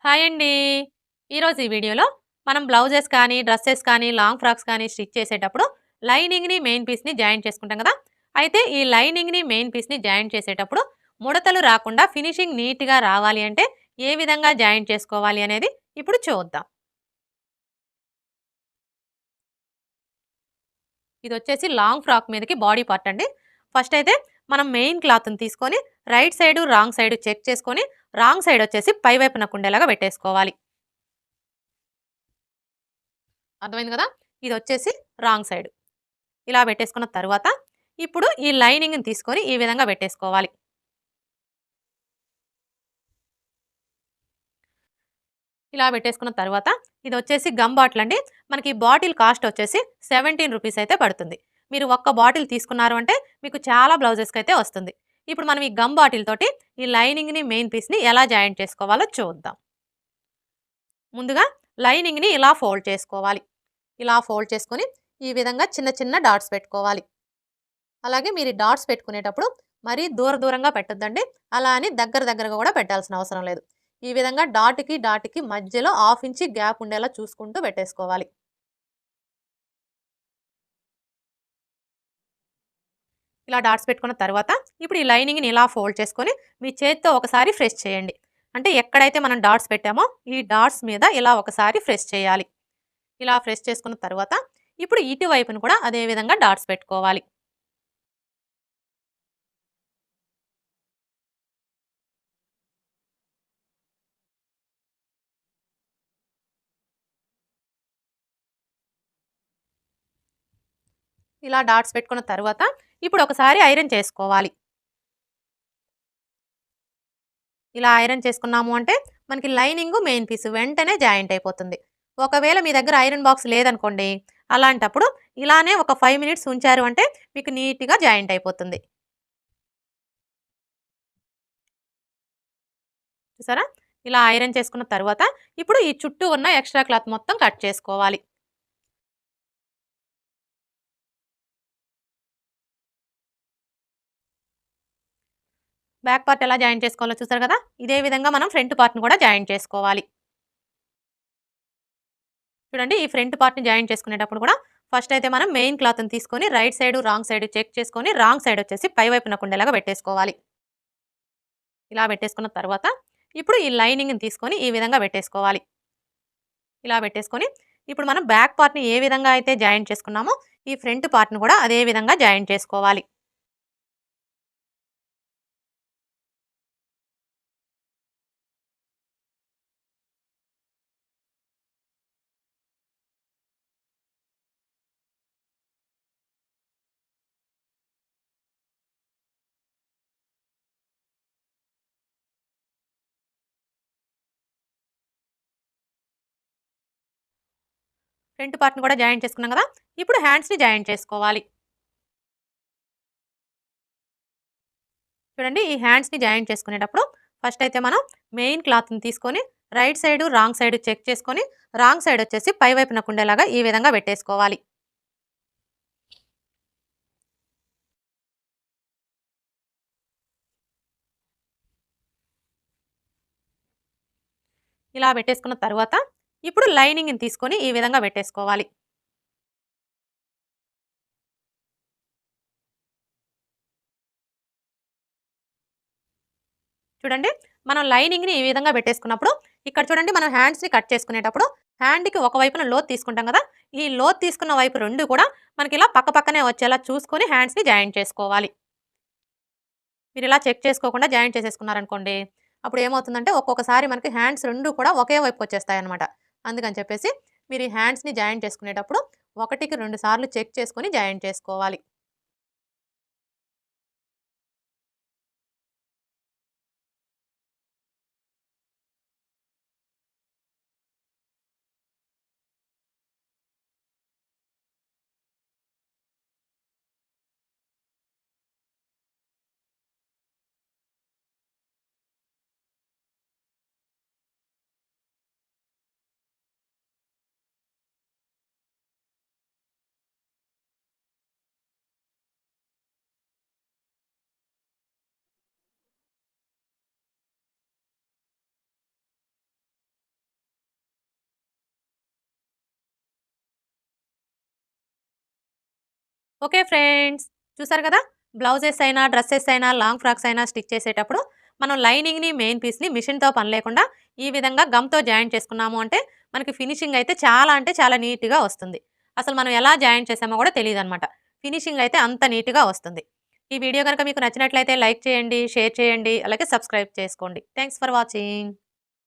Hi అండి. ఈరోజు ఈ వీడియోలో మనం బ్లౌజెస్ కానీ, డ్రెసెస్ కానీ, లాంగ్ ఫ్రాక్స్ కానీ స్టిచ్ చేసేటప్పుడు లైనింగ్‌ని, మెయిన్ పీస్‌ని జాయింట్ చేసుకుంటాం కదా! అయితే ఈ లైనింగ్‌ని, మెయిన్ పీస్‌ని జాయింట్ చేసేటప్పుడు ముడతలు రాకుండా ఫినిషింగ్ నీట్‌గా రావాలి అంటే ఏ విధంగా జాయింట్ చేసుకోవాలి అనేది ఇప్పుడు చూద్దాం. ఇదొచ్చేసి లాంగ్ ఫ్రాక్ మీదకి బాడీ పార్ట్ అండి. ఫస్ట్ అయితే మనం మెయిన్ క్లాత్‌ని తీసుకొని right side, wrong side check చేసుకొని రాంగ్ సైడ్ వచ్చేసి పై వైపునకు ఉండేలాగా పెట్టేసుకోవాలి. అర్థమైంది కదా! ఇదొచ్చేసి రాంగ్ సైడ్. ఇలా పెట్టేసుకున్న తరువాత, ఇప్పుడు ఈ లైనింగ్‌ని తీసుకొని ఈ విధంగా పెట్టేసుకోవాలి. ఇలా పెట్టేసుకున్న తరువాత, ఇదొచ్చేసి గమ్ బాటిల్ అండి. మనకి బాటిల్ కాస్ట్ వచ్చేసి రూ. 17 అయితే పడుతుంది. మీరు ఒక్క బాటిల్ తీసుకున్నారు అంటే, మీకు చాలా బ్లౌజెస్‌కైతే వస్తుంది. ఇప్పుడు మనం ఈ గమ్ బాటిల్ తోటి ఈ లైనింగ్‌ని, మెయిన్ పీస్‌ని ఎలా జాయింట్ చేసుకోవాలో చూద్దాం. ముందుగా లైనింగ్‌ని ఇలా ఫోల్డ్ చేసుకోవాలి. ఇలా ఫోల్డ్ చేసుకొని, ఈ విధంగా చిన్న చిన్న డాట్స్ పెట్టుకోవాలి. అలాగే మీరు ఈ డాట్స్ పెట్టుకునేటప్పుడు మరీ దూరంగా పెట్టొద్దండి. అలా అని దగ్గరగా కూడా పెట్టాల్సిన అవసరం లేదు. ఈ విధంగా డాట్‌కి మధ్యలో హాఫ్ ఇంచి గ్యాప్ ఉండేలా చూసుకుంటూ పెట్టేసుకోవాలి. ఇలా డాట్స్ పెట్టుకున్న తర్వాత ఇప్పుడు ఈ లైనింగ్‌ని ఇలా ఫోల్డ్ చేసుకొని మీ చేత్తో ఒకసారి ప్రెస్ చేయండి. అంటే ఎక్కడైతే మనం డాట్స్ పెట్టామో ఈ డాట్స్ మీద ఇలా ఒకసారి ప్రెస్ చేయాలి. ఇలా ప్రెస్ చేసుకున్న తర్వాత ఇప్పుడు ఇటువైపున కూడా అదే విధంగా డాట్స్ పెట్టుకోవాలి. ఇలా డాట్స్ పెట్టుకున్న తర్వాత ఇప్పుడు ఒకసారి ఐరన్ చేసుకోవాలి. ఇలా ఐరన్ చేసుకున్నాము అంటే మనకి లైనింగు, మెయిన్ పీస్ వెంటనే జాయింట్ అయిపోతుంది. ఒకవేళ మీ దగ్గర ఐరన్ బాక్స్ లేదనుకోండి, అలాంటప్పుడు ఇలానే ఒక 5 మినిట్స్ ఉంచారు అంటే మీకు నీట్‌గా జాయింట్ అయిపోతుంది. చూసారా? ఇలా ఐరన్ చేసుకున్న తర్వాత ఇప్పుడు ఈ చుట్టూ ఉన్న ఎక్స్‌ట్రా క్లాత్ మొత్తం కట్ చేసుకోవాలి. బ్యాక్ పార్ట్ ఎలా జాయింట్ చేసుకోవాలో చూసారు కదా! ఇదే విధంగా మనం ఫ్రంట్ పార్ట్‌ని కూడా జాయింట్ చేసుకోవాలి. చూడండి ఈ ఫ్రంట్ పార్ట్‌ని జాయింట్ చేసుకునేటప్పుడు కూడా ఫస్ట్ అయితే మనం మెయిన్ క్లాత్‌ని తీసుకొని right side, wrong side check చేసుకొని రాంగ్ సైడ్ వచ్చేసి పై వైపునకు ఉండేలాగా పెట్టేసుకోవాలి. ఇలా పెట్టేసుకున్న తర్వాత ఇప్పుడు ఈ లైనింగ్‌ని తీసుకొని ఈ విధంగా పెట్టేసుకోవాలి. ఇలా పెట్టేసుకొని ఇప్పుడు మనం బ్యాక్ పార్ట్‌ని ఏ విధంగా అయితే జాయింట్ చేసుకున్నామో ఈ ఫ్రంట్ పార్ట్‌ని కూడా అదే విధంగా జాయింట్ చేసుకోవాలి. ఫ్రంట్ పార్ట్‌ని కూడా జాయింట్ చేసుకున్నాం కదా! ఇప్పుడు హ్యాండ్స్‌ని జాయింట్ చేసుకోవాలి. చూడండి ఈ హ్యాండ్స్‌ని జాయింట్ చేసుకునేటప్పుడు ఫస్ట్ అయితే మనం మెయిన్ క్లాత్‌ని తీసుకొని right side, wrong side check చేసుకొని రాంగ్ సైడ్ వచ్చేసి పై వైపునకు ఉండేలాగా ఈ విధంగా పెట్టేసుకోవాలి. ఇలా పెట్టేసుకున్న తర్వాత ఇప్పుడు లైనింగ్‌ని తీసుకొని ఈ విధంగా పెట్టేసుకోవాలి. చూడండి మనం లైనింగ్‌ని ఈ విధంగా పెట్టేసుకున్నప్పుడు ఇక్కడ చూడండి మనం హ్యాండ్స్‌ని కట్ చేసుకునేటప్పుడు హ్యాండ్‌కి ఒక వైపున లోతు తీసుకుంటాం కదా! ఈ లోతు తీసుకున్న వైపు 2 కూడా మనకి ఇలా పక్కనే వచ్చేలా చూసుకొని హ్యాండ్స్‌ని జాయింట్ చేసుకోవాలి. మీరు ఇలా చెక్ చేసుకోకుండా జాయింట్ చేసేసుకున్నారనుకోండి, అప్పుడు ఏమవుతుందంటే ఒక్కొక్కసారి మనకి హ్యాండ్స్ 2 కూడా ఒకే వైపుకి వచ్చేస్తాయన్నమాట. అందుకని చెప్పేసి మీరు ఈ హ్యాండ్స్‌ని జాయింట్ చేసుకునేటప్పుడు ఒకటికి 2 సార్లు చెక్ చేసుకొని జాయింట్ చేసుకోవాలి. ఓకే ఫ్రెండ్స్, చూసారు కదా! బ్లౌజెస్ అయినా, డ్రెసెస్ అయినా, లాంగ్ ఫ్రాక్స్ అయినా స్టిచ్ చేసేటప్పుడు మనం లైనింగ్‌ని, మెయిన్ పీస్‌ని మిషన్‌తో పని లేకుండా ఈ విధంగా గమ్‌తో జాయింట్ చేసుకున్నాము అంటే మనకి ఫినిషింగ్ అయితే చాలా అంటే చాలా నీట్‌గా వస్తుంది. అసలు మనం ఎలా జాయింట్ చేసామో కూడా తెలీదనమాట. ఫినిషింగ్ అయితే అంత నీట్‌గా వస్తుంది. ఈ వీడియో గనుక మీకు నచ్చినట్లయితే లైక్ చేయండి, షేర్ చేయండి, అలాగే సబ్స్క్రైబ్ చేసుకోండి. Thanks for watching.